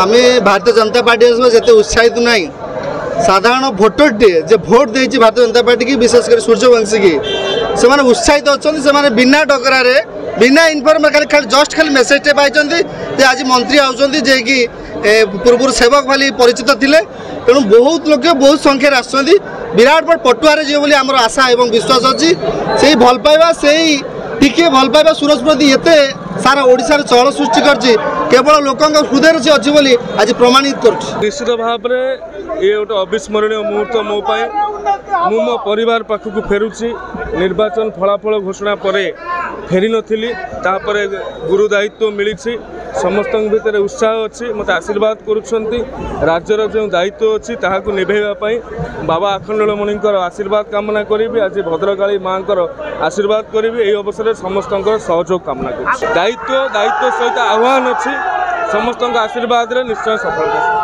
आम भारतीय जनता पार्टी जिते उत्साहित ना साधारण भोटर टे जे भोट देती भारतीय जनता पार्टी की विशेषकर सूर्यवंशी की से उत्साहित अच्छा से बिना डकरा बिना इनफर्मेशन खाली जस्ट खाली मेसेज टे पाई आज मंत्री आउଛନ୍ତି जे कि पूर्व सेवक भाली परिचित थिले तेणु बहुत लोक बहुत संख्यार आसुँच विराट बड़ पटुआरे जी बोली आमर आशा एवं विश्वास अच्छी से भल पाइबा से टिके भल पाइबा सूरज प्रति एते सारा ओडिशा चहल सृष्टि करछि केवल लोक हृदय से अच्छी बोली आज प्रमाणित कर निश्चित भाव में ये गोटे अविस्मरणीय मुहूर्त मो मो परिवार पाखक फेरुची निर्वाचन फलाफल घोषणा पर फेरी नथिली तापरे गुरु दायित्व मिली समस्त भितर उत्साह अच्छी मत आशीर्वाद करुँच राज्यर जो दायित्व अच्छी ताकू निभेवाई बाबा आखंडमणि आशीर्वाद कामना करी आज भद्रकाली माँ आशीर्वाद करी यही अवसर में समस्त सहयोग कामना कर दायित्व सहित आह्वान अच्छी समस्त आशीर्वाद निश्चय सफलता।